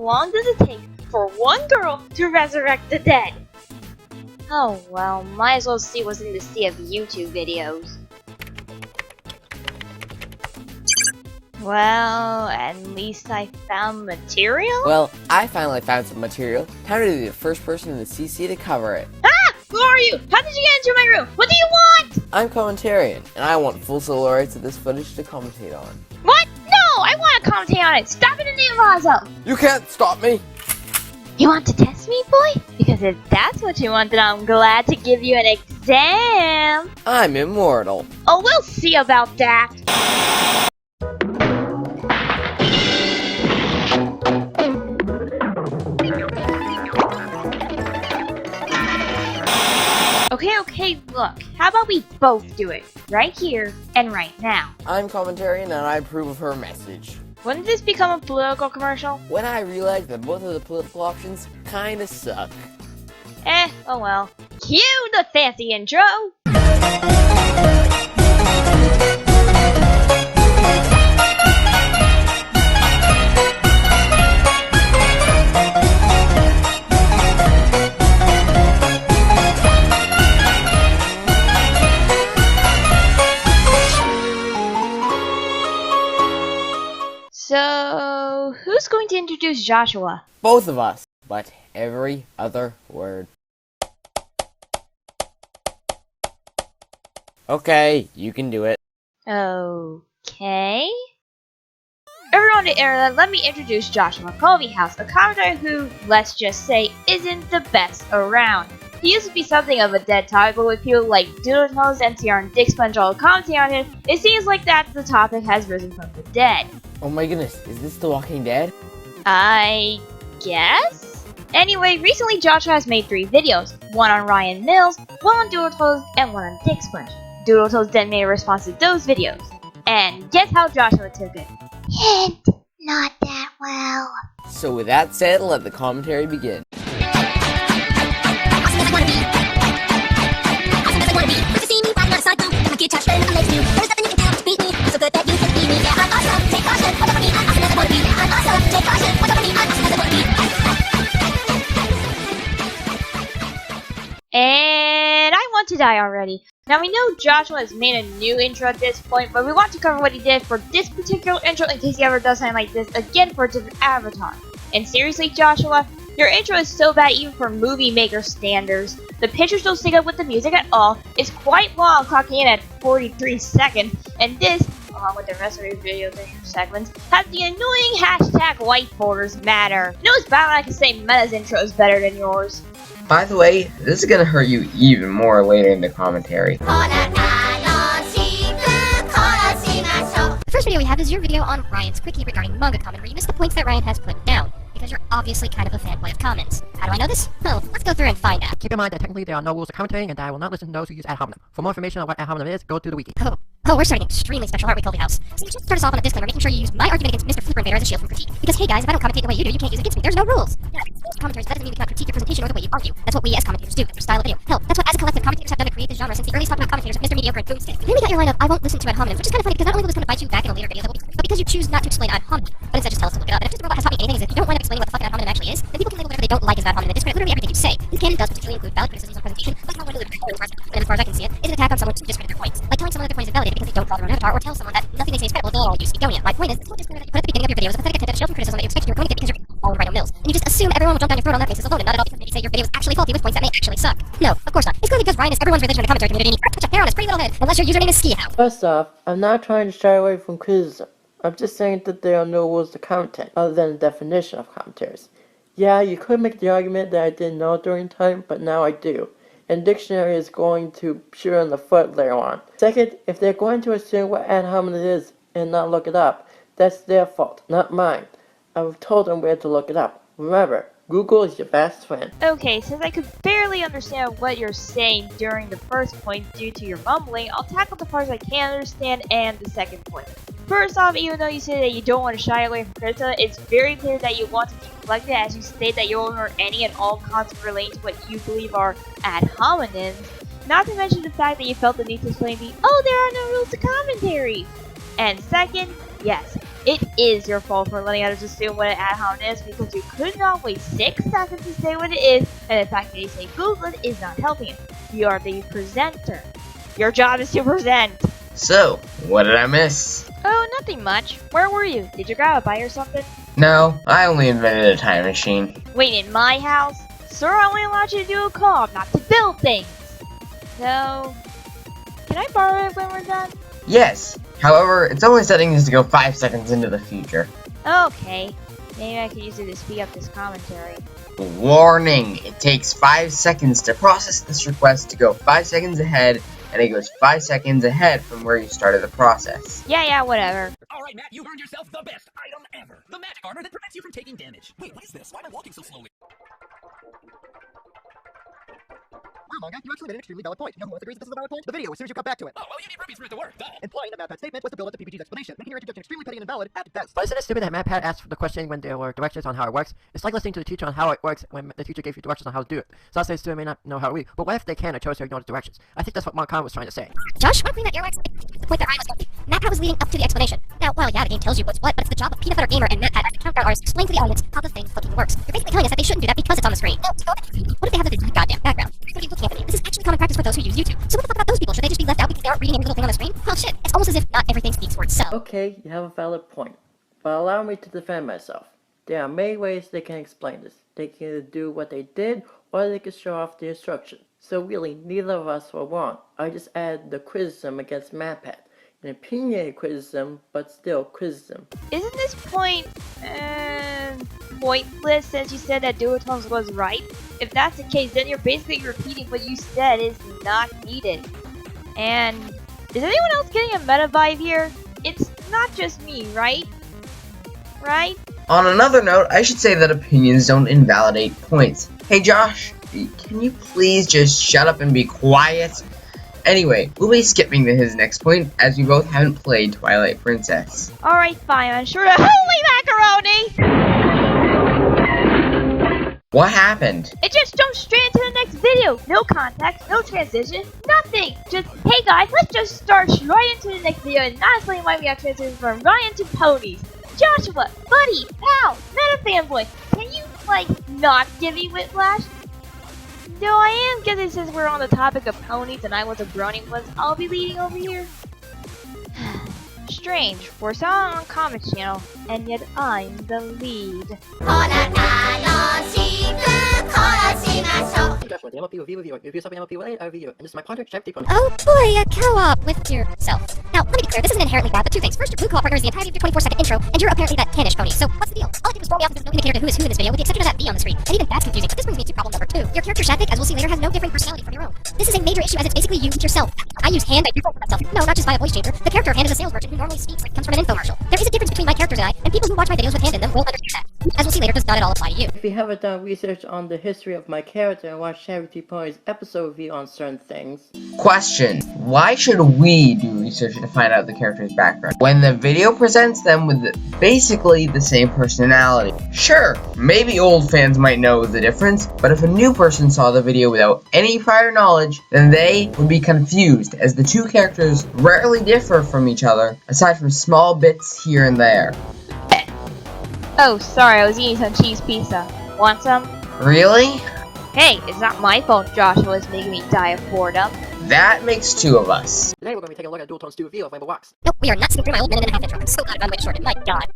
long does it take for one girl to resurrect the dead? Oh well, might as well see what's in the sea of YouTube videos. Well, at least I found material? Well, I finally found some material. Time to be the first person in the CC to cover it. Ah! Who are you? How did you get into my room? What do you want? I'm Commentarian, and I want full solo rights to this footage to commentate on. What? No! I want to commentate on it! Stop it in the Lazo! You can't stop me! You want to test me, boy? Because if that's what you want, then I'm glad to give you an exam! I'm immortal. Oh, we'll see about that! Okay, look. How about we both do it? Right here and right now. I'm Commentarian, and I approve of her message. Wouldn't this become a political commercial? When I realized that both of the political options kinda suck. Oh well. Cue the fancy intro! So, who's going to introduce Joshua? Both of us, but every other word. Okay, you can do it. Okay. Everyone on the internet, let me introduce Joshua Culvyhouse, a commentator who, let's just say, isn't the best around. He used to be something of a dead topic, but with people like Doodletoes, NCR, and Dick Sponge all commenting on him, it seems like that the topic has risen from the dead. Oh my goodness, is this The Walking Dead? I guess? Anyway, recently Joshua has made 3 videos, one on Ryan Mills, one on Doodletoes, and one on Dick Sponge. Doodletoes then made a response to those videos. And guess how Joshua took it? Hint, not that well. So with that said, let the commentary begin. And I want to die already. Now we know Joshua has made a new intro at this point, but we want to cover what he did for this particular intro in case he ever does something like this again for a different avatar. And seriously, Joshua, your intro is so bad even for movie maker standards. The pictures don't sync up with the music at all, it's quite long, clocking in at 43 seconds, and this, along with the rest of your videos and segments, has the annoying hashtag white borders matter. No, it's bad when I can say Meta's intro is better than yours. By the way, this is gonna hurt you even more later in the commentary. The first video we have is your video on Ryan's quickie regarding manga comment, where you missed the points that Ryan has put down, because you're obviously kind of a fanboy of comments. How do I know this? Well, let's go through and find out. Keep in mind that technically there are no rules of commentating, and that I will not listen to those who use ad hominem. For more information on what ad hominem is, go to the wiki. Oh, we're starting extremely special, aren't we, Culvyhouse? So you should start us off on a disclaimer, making sure you use my argument against Mr. Flipper Invader as a shield from critique. Because hey guys, if I don't commentate the way you do, you can't use it against me. There's no rules. Yeah, commentators, that doesn't mean we cannot critique your presentation or the way you argue. That's what we as commentators do. That's our style of video. Hell, that's what as a collective commentators have done to create this genre since the earliest popular commentators of Mr. Mediocre and Boomstick. Then we got your line of I won't listen to ad hominem, which is kind of funny because not only will this come to bite you back in a later video, but because you choose not to explain ad hominem, but instead just tell us to look it up. And if just the robot has taught me anything is if you don't wind up explaining what the fuck an ad hominem actually is, then people can label whatever they don't like as ad hominem and discredit literally everything you say. This canon does particularly include valid criticisms on presentation, but it's not one of the and as far as I can see it, is an attack on someone to discredit their points. Like telling someone that their point is invalidated because they don't draw their own avatar, or tell someone that nothing they say is credible, they'll all use Egonia. My point is, this whole disclaimer that you put at the beginning of your video is a pathetic attempt at shield from criticism that you expect you were going to get because you're all Rhino Mills. And you just assume everyone will jump down your throat on that basis alone, and not at all because maybe say your video is actually faulty with points that may actually suck. No, of course not. It's clearly because Ryan is everyone's religion in the commentary community and you touch a hair on his pretty little head, unless your username is SkiHow. First off, I'm not trying to shy away from criticism. I'm just saying that there are no rules to content, other than the definition of commentaries. Yeah, you could make the argument that I didn't know during time, but now I do. And dictionary is going to shoot on the foot later on. Second, if they're going to assume what ad hominem is and not look it up, that's their fault, not mine. I've told them where to look it up. Remember, Google is your best friend. Okay, since I could barely understand what you're saying during the first point due to your mumbling, I'll tackle the parts I can understand and the second point. First off, even though you say that you don't want to shy away from criticism, it's very clear that you want to deflect it as you state that you will ignore any and all concepts relating to what you believe are ad hominems. Not to mention the fact that you felt the need to explain the, oh, there are no rules to commentary. And second, yes, It is your fault for letting others assume what an ad hominem is because you could not wait 6 seconds to say what it is, and the fact that you say Google it is not helping it. You are the presenter. Your job is to present. So, what did I miss? Oh, nothing much. Where were you? Did you grab a bite or something? No, I only invented a time machine. Wait, in my house? Sir, I only allowed you to do a co-op, not to build things. So, can I borrow it when we're done? Yes, however, its only setting is to go 5 seconds into the future. Okay. Maybe I could use it to speed up this commentary. Warning! It takes 5 seconds to process this request to go 5 seconds ahead, and it goes 5 seconds ahead from where you started the process. Yeah, whatever. Alright, Matt, you've earned yourself the best item ever. The magic armor that prevents you from taking damage. Wait, what is this? Why am I walking so slowly? Wow, manga, you actually made an extremely valid point. You know who else agrees that this is a valid point? The video, as soon as you got back to it. Oh, well, you need rubies for it to work. Duh. Implying that MatPat's statement was to build up the PPG's explanation, making your introduction extremely petty and invalid at best. But isn't it stupid that MatPat asked the question when there were directions on how it works? It's like listening to the teacher on how it works when the teacher gave you directions on how to do it. So say student may not know how to read, but what if they can or chose to ignore the directions? I think that's what Marcon was trying to say. Josh, want to clean that earwax? The point that I was making. MatPat was leading up to the explanation. Now, well, yeah, the game tells you what's what, but it's the job of Peanut Butter Gamer and MatPat as the countdown artist explain to the audience how the thing fucking works. You're basically telling us that they shouldn't do that because it's on the screen. No, what if they have the goddamn background? Everybody looking at me. This is actually common practice for those who use YouTube. So what the fuck about those people? Should they just be left out because they aren't reading every little thing on the screen? Well, shit, it's almost as if not everything speaks for itself. Okay, you have a valid point, but allow me to defend myself. There are many ways they can explain this. They can either do what they did, or they can show off the instructions. So really, neither of us were wrong. I just added the criticism against MatPat. An opinionated criticism, but still criticism. Isn't this point, pointless since you said that Duotones was right? If that's the case, then you're basically repeating what you said is not needed. And is anyone else getting a meta vibe here? It's not just me, right? Right? On another note, I should say that opinions don't invalidate points. Hey Josh, can you please just shut up and be quiet? Anyway, we'll be skipping to his next point, as we both haven't played Twilight Princess. Alright, fine, I'm sure to holy macaroni! What happened? It just jumps straight into the next video. No context, no transition, nothing. Just, hey guys, let's just start right into the next video and not explain why we have transitioned from Ryan to ponies. Joshua, buddy, pal, meta fanboy, can you, like, not give me whiplash? No, I am guessing since we're on the topic of ponies and I was a brony once, I'll be leading over here. Strange, we're selling on Comic Channel, and yet I'm the lead. Joshua, the MLP review, review something MLP related, I review, and this is my project, Chef Deep. Oh boy, a co-op with yourself. Now, let me be clear, this isn't inherently bad, but two things. First, your blue co-op partner is the entirety of your 24-second intro, and you're apparently that tannish pony. So, what's the deal? All I did was throw me off, and there's no indicator to who is who in this video, with the exception of that V on the screen. And even that's confusing, but this brings me to problem number 2. Your character Shadwick, as we'll see later, has no different personality from your own. This is a major issue as it's basically you and yourself. I use hand by default for myself. No, not just via voice changer. The character of Hand is a sales merchant who normally speaks like comes from an infomercial. There is a difference between my characters and I, and people who watch my videos with Hand in them will understand that. As we'll see later, does not at all apply to you. If you haven't done research on the history of my character and watched Charity Pony's episode review on certain things. Question: why should we do research to find out the character's background when the video presents them with basically the same personality? Sure, maybe old fans might know the difference, but if a new person saw the video without any prior knowledge, then they would be confused, as the two characters rarely differ from each other, aside from small bits here and there. Oh, sorry, I was eating some cheese pizza. Want some? Really? Hey, it's not my fault Joshua is making me die of boredom. That makes 2 of us. Today we're going to be taking a look at Dual Tone's 2 review of Rainbow Wax. Nope, we are not sitting through my old minute and a half intro. I'm so glad I'm way shorted. My god.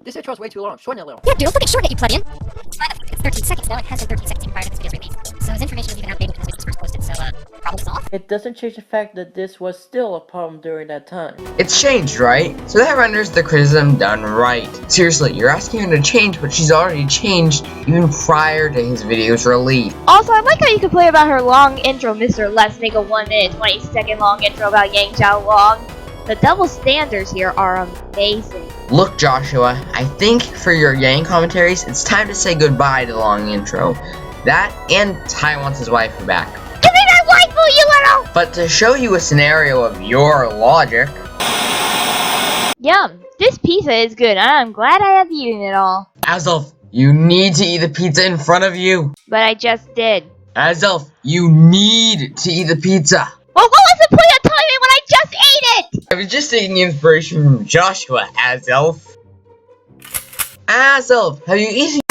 This intro is way too long, shorten it a little. Yeah, dude, don't fucking shorten it, you plebeian. It's fine, it's 13 seconds now. It has been 13 seconds prior to this video's release. So his information was even outdated because it was first posted, so, problem solved? It doesn't change the fact that this was still a problem during that time. It's changed, right? So that renders the criticism done right. Seriously, you're asking her to change, but she's already changed even prior to his video's release. Also, I like how you can play about her long intro, Mr. Let's make a 1 minute 20-second long intro about Yang Zhao Long. The double standards here are amazing. Look, Joshua, I think for your Yang commentaries, it's time to say goodbye to the long intro. That and Tai wants his waifu back. Give me that waifu, you little! But to show you a scenario of your logic... Yum, this pizza is good. I'm glad I have eaten it all. Azelf, you need to eat the pizza in front of you. But I just did. Azelf, you need to eat the pizza. Well, what was the point of killing me when I just ate it! I was just taking inspiration from Joshua, Azelf. Azelf, have you eaten?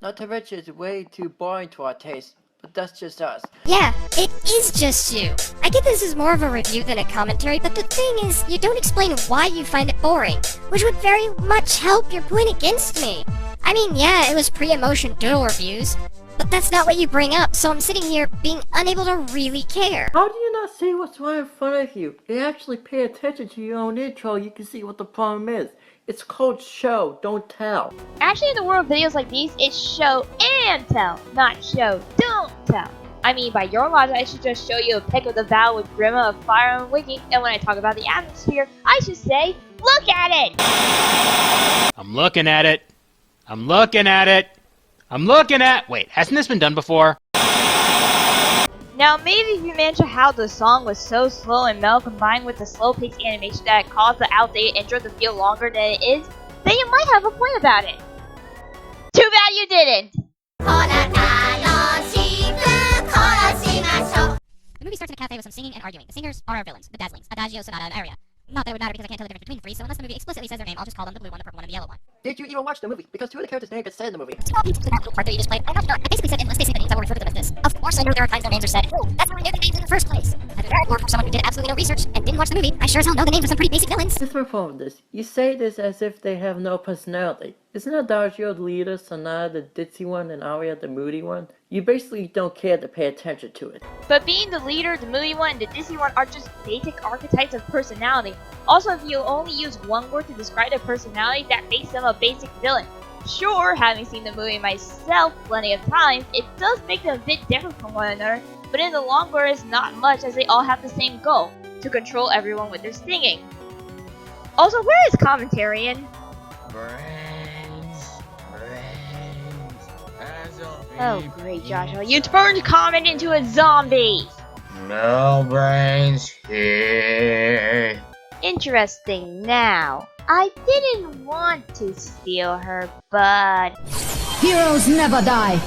Not to mention it's way too boring to our taste, but that's just us. Yeah, it is just you. I get this is more of a review than a commentary, but the thing is, you don't explain why you find it boring, which would very much help your point against me. I mean, yeah, it was pre-emotion doodle reviews, but that's not what you bring up, so I'm sitting here being unable to really care. How do you not see what's right in front of you? You actually pay attention to your own intro, you can see what the problem is. It's called show, don't tell. Actually, in the world of videos like these, it's show and tell, not show, don't tell. I mean, by your logic, I should just show you a pic of the battle with Grima of Fire and Wiki, and when I talk about the atmosphere, I should say, look at it! I'm looking at it. I'm looking at it. I'm looking at... Wait, hasn't this been done before? Now, maybe if you mention how the song was so slow and mellow combined with the slow-paced animation that it caused the outdated intro to feel longer than it is, then you might have a point about it. Too bad you didn't! The movie starts in a cafe with some singing and arguing. The singers are our villains, the Dazzlings, Adagio, Sonata, and Aria. Not that it would matter because I can't tell the difference between the three, so unless the movie explicitly says their name, I'll just call them the blue one, the purple one, and the yellow one. Did you even watch the movie? Because two of the characters' names get said in the movie. That little part that you just played, I basically said unless they say the names, I will refer to them as this. Of course I know there are times their names are said. That's how I knew the names in the first place. I've been more from someone who did absolutely no research and didn't watch the movie. I sure as hell know the names of some pretty basic villains. What's the problem with this? You say this as if they have no personality. Isn't Adagio the leader, Sonata the ditzy one, and Aria the moody one? You basically don't care to pay attention to it. But being the leader, the moody one, and the Disney one are just basic archetypes of personality. Also, if you only use one word to describe a personality, that makes them a basic villain. Sure, having seen the movie myself plenty of times, it does make them a bit different from one another, but in the long run it's not much as they all have the same goal, to control everyone with their singing. Also, where is Commentarian? Oh great, Joshua, you turned Comment into a zombie! No brains here. Interesting. Now, I didn't want to steal her, but... Heroes never die.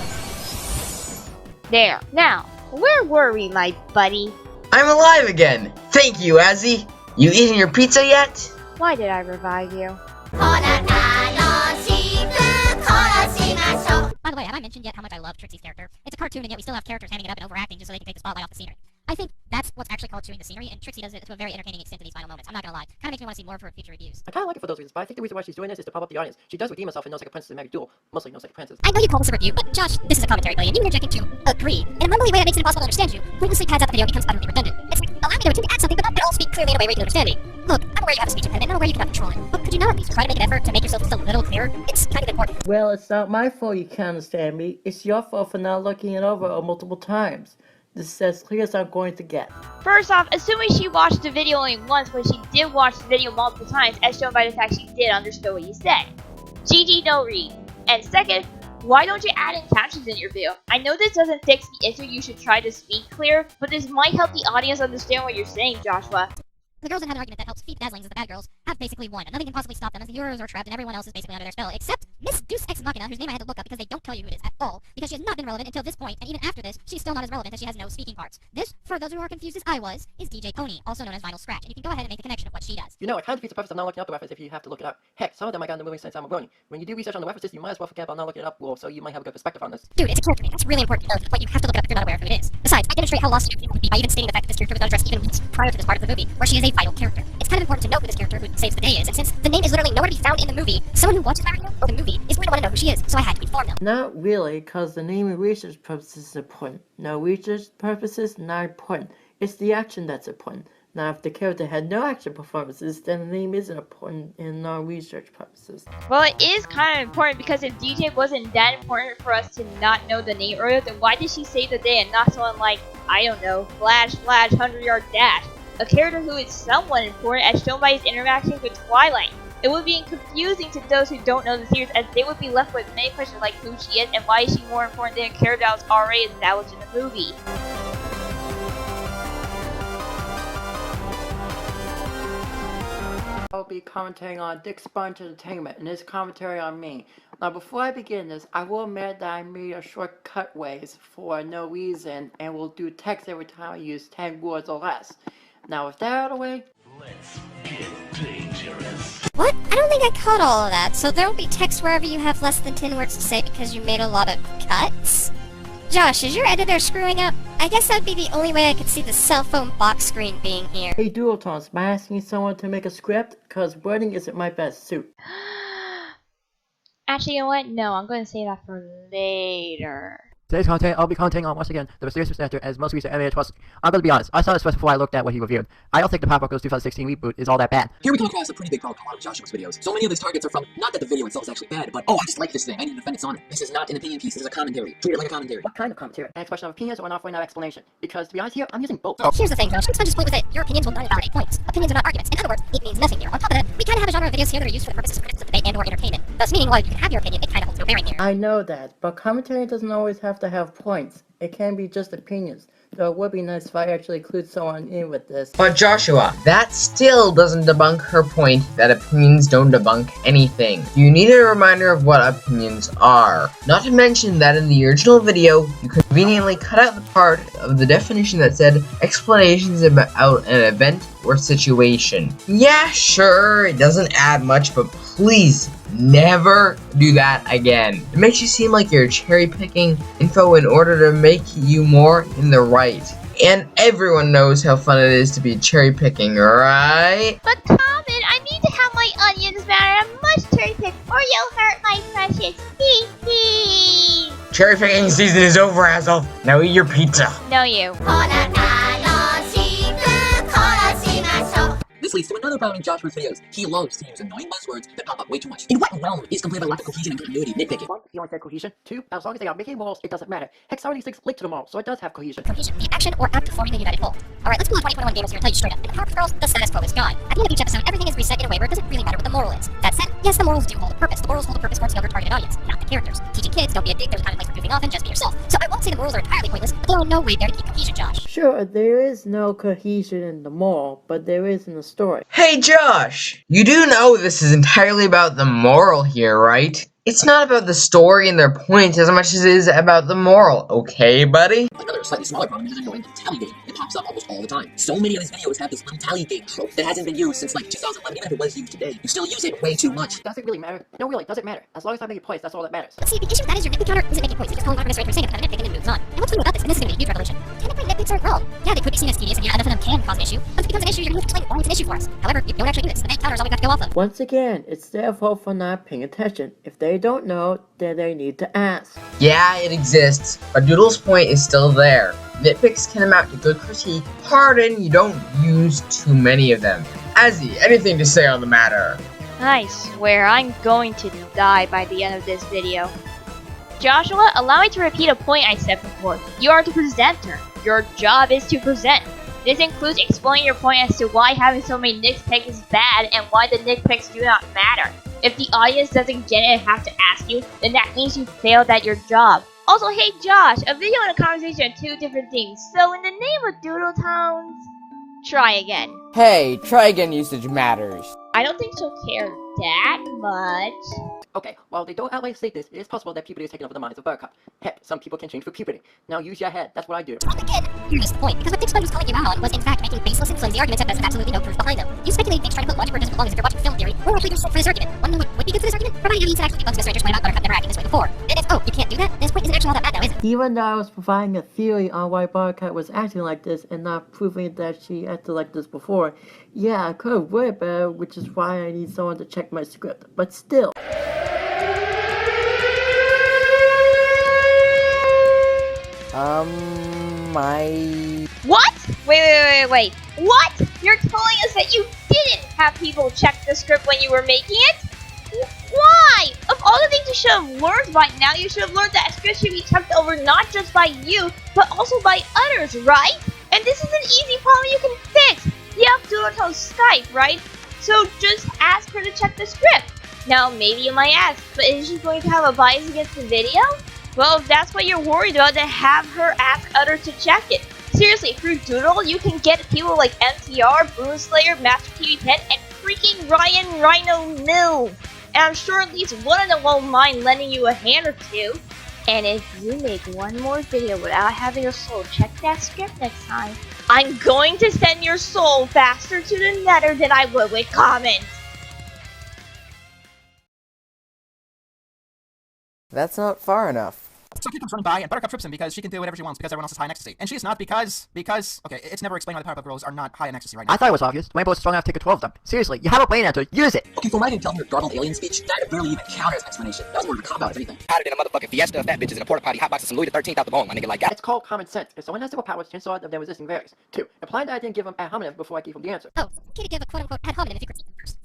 There. Now, where were we, my buddy? I'm alive again. Thank you, Azzy. You eaten your pizza yet? Why did I revive you? By the way, have I mentioned yet how much I love Trixie's character? It's a cartoon and yet we still have characters hanging up and overacting just so they can take the spotlight off the scenery. I think that's what's actually called chewing the scenery, and Trixie does it to a very entertaining extent in these final moments. I'm not gonna lie. Kinda makes me want to see more of her in future reviews. I kinda like it for those reasons, but I think the reason why she's doing this is to pop up the audience. She does redeem herself in No Second Princess and Mary Duel. Mostly No Second Princess. I know you call this a review, but Josh, this is a commentary play, and you interjecting to agree in a mumbly way that makes it impossible to understand you. Pointlessly pads out the video and becomes utterly redundant. It's like, allow me to attempt to add something, but not at all speak clearly in a way where you can understand me. Look, I'm aware you have a speech impediment, and I'm aware you cannot control it. But could you not at least try to make an effort to make yourself just a little clearer? It's kind of important. Well, it's not my fault you can't understand me. It's your fault for not looking it over multiple times. This is as clear as I'm going to get. First off, assuming she watched the video only once, but she did watch the video multiple times, as shown by the fact she did understand what you said. GG, no read. And second, why don't you add in captions in your video? I know this doesn't fix the issue you should try to speak clear, but this might help the audience understand what you're saying, Joshua. The girls that have an argument that helps feed the Dazzlings as the bad girls have basically won, and nothing can possibly stop them as the heroes are trapped and everyone else is basically under their spell, except Miss Deus Ex Machina, whose name I had to look up because they don't tell you who it is at all, because she has not been relevant until this point, and even after this, she's still not as relevant as she has no speaking parts. This, for those who are confused as I was, is DJ Pony, also known as Vinyl Scratch, and you can go ahead and make the connection of what she does. You know, it kind of defeats the purpose of not looking up the reference if you have to look it up. Heck, some of them I got in the movie since I'm a Brony. When you do research on the references, you might as well forget about not looking it up, well, so you might have a good perspective on this. Dude, it's a character name. That's really important to know, but you have to look it up if you're not aware of who it is. Besides, I demonstrate how lost you would be by even stating the fact that this character was not addressed even weeks prior to this part of the movie, where she is a vital character. It's kind of important to note who this character who saves the day is, and since the name is literally nowhere to be found in the movie, someone who watches Mario or the movie is going to want to know who she is, so I had to inform them. Not really, because the name and research purposes is important. No research purposes, not important. It's the action that's important. Now, if the character had no action performances, then the name isn't important in non-research purposes. Well, it is kind of important because if DJ wasn't that important for us to not know the name earlier, then why did she save the day and not someone like, I don't know, Flash, 100-yard dash? A character who is somewhat important as shown by his interactions with Twilight. It would be confusing to those who don't know the series as they would be left with many questions like who she is and why is she more important than a character that was already established in the movie. I'll be commentating on Dick Sponge Entertainment and his commentary on me. Now before I begin this, I will admit that I made a shortcut ways for no reason and will do text every time I use 10 words or less. Now with that out of the way, Let's get dangerous. What? I don't think I caught all of that. So there will be text wherever you have less than 10 words to say because you made a lot of cuts? Josh, is your editor screwing up? I guess that would be the only way I could see the cell phone box screen being here. hey Dualtones, am I asking someone to make a script? Cause wording isn't my best suit. Actually, you know what? No, I'm going to save that for later. Today's content, I'll be commenting on once again the mysterious presenter as most recent anime twist. I'm gonna be honest, I saw this first before I looked at what he reviewed. I don't think the Pop Goes 2016 reboot is all that bad. Here we come across a pretty big problem in a lot of Joshua's videos. So many of his targets are from, not that the video itself is actually bad, but, oh, I just like this thing, I need to defend its honor. This is not an opinion piece, this is a commentary. Treat it like a commentary. What kind of commentary? An expression of opinions or an offering of explanation? Because to be honest here, I'm using both. Here's the thing, Josh. Let's not just point with it. Your opinions will not invalidate points. Opinions are not arguments. In other words, it means nothing here. On top of that, we kind of have a genre of videos here that are used for the purposes of criticism, debate, and/or entertainment. Thus, meaning while you can have your opinion, it kind of holds no bearing here. I know that, but commentary doesn't always have to have points. It can be just opinions, though it would be nice if I actually include someone in with this. But Joshua, that still doesn't debunk her point that opinions don't debunk anything. You need a reminder of what opinions are. Not to mention that in the original video, you conveniently cut out the part of the definition that said explanations about an event or situation. Yeah, sure, it doesn't add much, but please never do that again. It makes you seem like you're cherry picking info in order to make you more in the right. And everyone knows how fun it is to be cherry picking, right? But Common, I need to have my onions matter. I must cherry pick or you'll hurt my precious. Hee hee. Cherry picking season is over, asshole. Now eat your pizza. No, you. This leads to another problem in Joshua's videos. He loves to use annoying buzzwords that pop up way too much. In what realm is complaining about lack of cohesion and continuity nitpicking? 1, he only said cohesion. 2, as long as they are making walls, it doesn't matter. Hex 76 linked to them all, so it does have cohesion. Cohesion, the action or act of forming a united whole. Alright, let's pull the 2021 gamers here and tell you straight up. In Powerpuff Girls, the status quo is gone. At the end of each episode, everything is reset in a way where it doesn't really matter what the moral is. That said, yes, the morals do hold a purpose. The morals hold a purpose for its younger targeted audience, not the characters. Teaching kids, don't be a dick, there's a time and place for goofing off, and just be yourself. So I won't say the morals are entirely pointless, but they are in no way there to keep cohesion, Josh. Sure, there is no cohesion in the moral, but there is in the story. Hey Josh, you do know this is entirely about the moral here, right? It's not about the story and their points as much as it is about the moral, okay, buddy? Another slightly smaller problem is an annoying tally game. It pops up almost all the time. So many of his videos have this little tally game trope that hasn't been used since like 2011. Even if it was used today, you still use it way too much. Does it really matter? No, really, does it matter? As long as I'm making points, that's all that matters. But see, the issue with that is your nitpick counter isn't making points. It's just calling out for saying it, nitpicking and moves on. And what's funny about this, and this is going to be a huge revelation, technically nitpicks aren't wrong. Yeah, they could be seen as tedious, and yeah, enough of them can cause an issue. Once it becomes an issue, you're going to have to explain why it's an issue for us. However, you don't actually do this. The nitpick counter is all we've got to go off of. Once again, it's their fault for not paying attention. If they don't know, then they need to ask. Yeah, it exists, but Doodle's point is still there. Nitpicks can amount to good critique. Pardon, you don't use too many of them. Azzy, anything to say on the matter? I swear I'm going to die by the end of this video. Joshua, allow me to repeat a point I said before. You are the presenter. Your job is to present. This includes explaining your point as to why having so many nitpicks is bad and why the nitpicks do not matter. If the audience doesn't get it and have to ask you, then that means you failed at your job. Also, hey Josh, a video and a conversation are two different things, so in the name of Doodle Towns, try again. Hey, try again usage matters. I don't think she'll care that much. Okay, while they don't outright state this, it is possible that puberty is taking over the minds of Buttercup. Heck, some people can change for puberty. Now use your head, that's what I do. Again, you missed the point, because what Dick Spud was calling you out on was in fact making baseless and flimsy arguments that has absolutely no proof behind them. You speculate things trying to put logic where it doesn't belong as if you're watching film theory, or pleading for this argument. One would be good for this argument, provided evidence actually debunks Mr. Stranger's point about Buttercup never acting this way before. And if, oh, you can't do that, then his point isn't actually all that bad now, is it? Even though I was providing a theory on why Buttercup was acting like this and not proving that she acted like this before, yeah, I could have worded better, which is why I need someone to check my script. But still. What? Wait. What? You're telling us that you didn't have people check the script when you were making it? Why? Of all the things you should have learned by now, you should have learned that a script should be checked over not just by you, but also by others, right? And this is an easy problem you can fix. You have Doodle Skype, right? So just ask her to check the script. Now, maybe you might ask, but is she going to have a bias against the video? Well, if that's what you're worried about, then have her ask others to check it. Seriously, through Doodle, you can get people like MTR, Boonslayer, Master TV 10, and freaking Ryan Rhino Mills. and I'm sure at least one of them won't mind lending you a hand or two. And if you make one more video without having your soul check that script next time, I'm going to send your soul faster to the nether than I would with comments. That's not far enough. So Kid comes running by, and Buttercup trips him because she can do whatever she wants because everyone else is high in ecstasy. And she is not because, okay, it's never explained why the Powerpuff Girls are not high in ecstasy right now. I thought it was obvious. Dwayne Boy is strong enough to take control of them. Seriously, you have a brain answer. Use it! Okay, for why I didn't tell me your garbled alien speech, that barely even counted as an explanation. That was more of a cop-out, if anything. Hotter than a motherfucking Fiesta, fat bitches in a porta potty, hot boxes some Louis the 13th out the bone, my nigga, like that. It's called common sense. If someone has superpowers, chances are that they're resisting varies. 2. Implying that I didn't give him ad hominem before I gave him the answer. Oh, okay to give a quote-unquote ad hominem if you critique them first.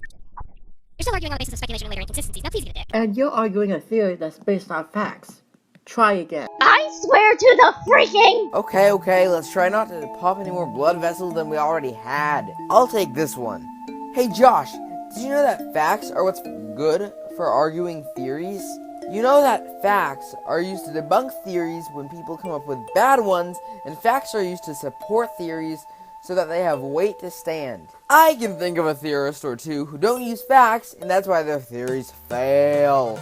You're still arguing on the basis of speculation and later inconsistencies. Now please get a dick. And you're arguing a theory that's based on facts. Try again. I swear to the freaking... Okay, let's try not to pop any more blood vessels than we already had. I'll take this one. Hey Josh, did you know that facts are what's good for arguing theories? You know that facts are used to debunk theories when people come up with bad ones, and facts are used to support theories so that they have weight to stand. I can think of a theorist or two who don't use facts, and that's why their theories fail.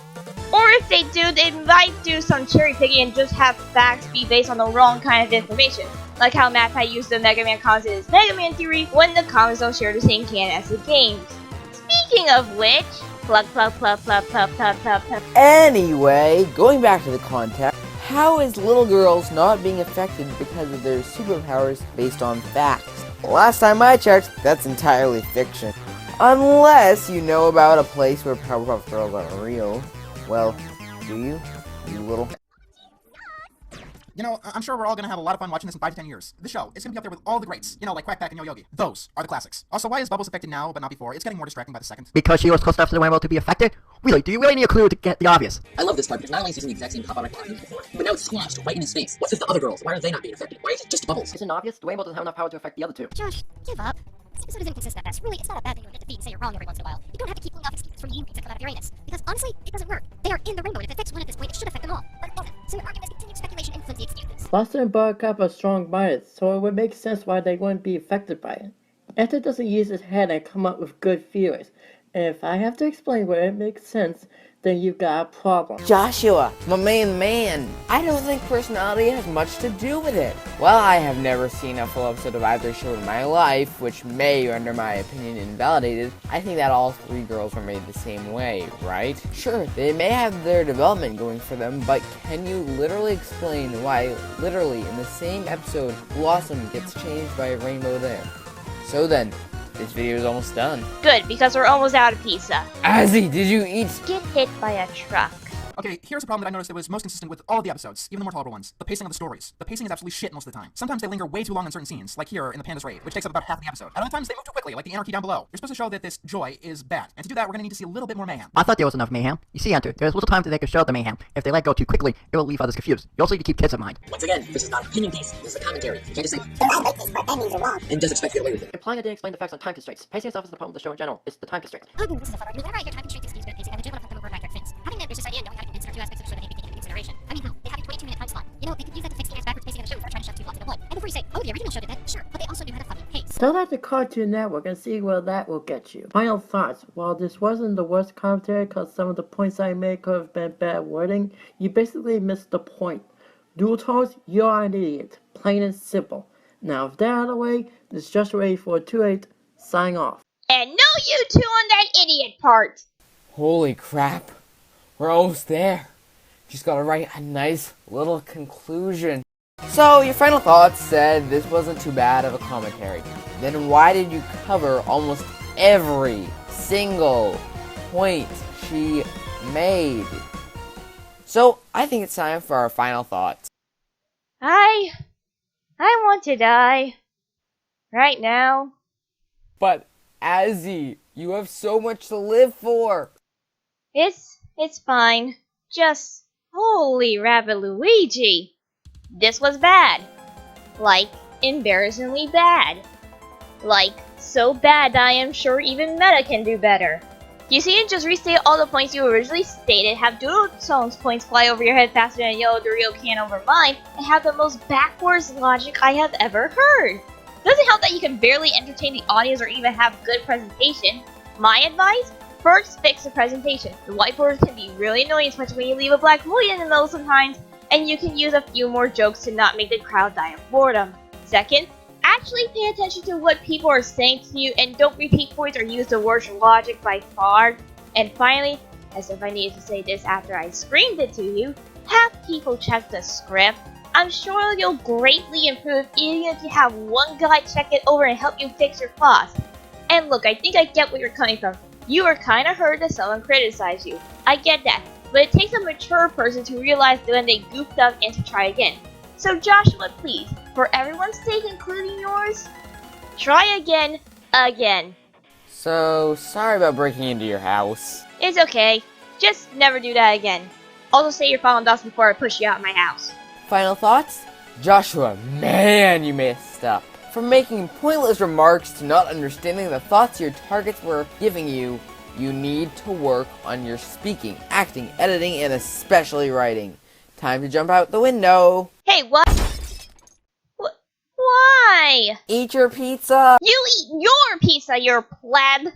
Or if they do, they might do some cherry picking and just have facts be based on the wrong kind of information. Like how MatPat used the Mega Man comics in his Mega Man theory when the comics don't share the same canon as the games. Speaking of which, plug. Anyway, going back to the context, how is little girls not being affected because of their superpowers based on facts? Last time I checked, that's entirely fiction. Unless you know about a place where Powerpuff Girls are real. Well, do you? You little... You know, I'm sure we're all gonna have a lot of fun watching this in 5 to 10 years. This show is gonna be up there with all the greats. You know, like Quack Pack and Yo Yogi. Those are the classics. Also, why is Bubbles affected now but not before? It's getting more distracting by the second. Because she was close enough to the Dwayne Boy to be affected? Really, do you really need a clue to get the obvious? I love this part because not only is using the exact same pop-out icon as before, but now it's squashed right in his face. What's with the other girls? Why are they not being affected? Why is it just Bubbles? Isn't it obvious? Dwayne Boy doesn't have enough power to affect the other two. Josh, give up. This episode is inconsistent at best. Really, it's not a bad thing to admit defeat and say you're wrong every once in a while. You don't have to keep pulling off excuses from you to come out of your anus. Because honestly, it doesn't work. They are in the rainbow, and if it affects one at this point, it should affect them all. But it doesn't. So your arguments continue speculation and flimsy excuses. Buster and Buttercup are strong-minded, so it would make sense why they wouldn't be affected by it. Enter doesn't use his head and come up with good theories. And if I have to explain where it makes sense, then you've got a problem. Joshua, my main man. I don't think personality has much to do with it. While I have never seen a full episode of either show in my life, which may render my opinion invalidated, I think that all 3 girls were made the same way, right? Sure, they may have their development going for them, but can you literally explain why, literally in the same episode, Blossom gets changed by a rainbow there? So then, this video is almost done. Good, because we're almost out of pizza. Azzy, did you eat? Get hit by a truck. Okay, here's a problem that I noticed that was most consistent with all of the episodes, even the more tolerable ones. The pacing of the stories. The pacing is absolutely shit most of the time. Sometimes they linger way too long in certain scenes, like here in the Panda's Raid, which takes up about half the episode. At other times they move too quickly, like the anarchy down below. You're supposed to show that this joy is bad. And to do that, we're gonna need to see a little bit more mayhem. I thought there was enough mayhem. You see, Enter, there's little time that they could show the mayhem. If they let go too quickly, it will leave others confused. You also need to keep kids in mind. Once again, this is not an opinion piece, this is a commentary. You can't just say, and just expect to get away with it. Implying I didn't explain the facts on time constraints. Pacing itself is the problem with the show in general. It's the time constraints. Oh, boom, this is a fun argument. Whenever I hear time constraints excuse good pacing, I legit want to flip them over my fix. Having that versus idea and knowing how to convince there are 2 aspects of the show that need to be taken into consideration. I mean, hell, they have a 22-minute time slot. You know, they could use that to fix the backwards pacing of the show without trying to shove 2 plots into one. And before you say, oh, the original show did that, sure, but they also knew how to fucking pace. Start at the Cartoon Network and see where that will get you. Final thoughts. While this wasn't the worst commentary because some of the points I made could have been bad wording, you basically missed the point. Dual tones, you're an idiot. Plain and simple. Now, with that out of the way, this is Joshua 8428, signing off. And no you two on that idiot part! Holy crap. We're almost there. Just gotta write a nice little conclusion. So, your final thoughts said this wasn't too bad of a commentary. Then why did you cover almost every single point she made? So, I think it's time for our final thoughts. I want to die. Right now. But, Azzy, you have so much to live for. It's fine. Just, holy rabbit Luigi. This was bad. Like, embarrassingly bad. Like, so bad that I am sure even Meta can do better. You see, and just restate all the points you originally stated, have Doodle Tone's points fly over your head faster than Yellow Dorito can over mine, and have the most backwards logic I have ever heard. Doesn't help that you can barely entertain the audience or even have good presentation. My advice? First, fix the presentation. The whiteboard can be really annoying, especially when you leave a black void in the middle sometimes, and you can use a few more jokes to not make the crowd die of boredom. Second, actually pay attention to what people are saying to you and don't repeat points or use the worst logic by far. And finally, as if I needed to say this after I screamed it to you, have people check the script. I'm sure you'll greatly improve even if you have one guy check it over and help you fix your flaws. And look, I think I get where you're coming from. You were kinda hurt that someone criticized you. I get that, but it takes a mature person to realize when they goofed up and to try again. So Joshua, please, for everyone's sake including yours, try again. So, sorry about breaking into your house. It's okay. Just never do that again. Also say your final thoughts before I push you out of my house. Final thoughts? Joshua, man, you messed up. From making pointless remarks to not understanding the thoughts your targets were giving you, you need to work on your speaking, acting, editing, and especially writing. Time to jump out the window. Hey, what? Why? Eat your pizza. You eat your pizza, you pleb!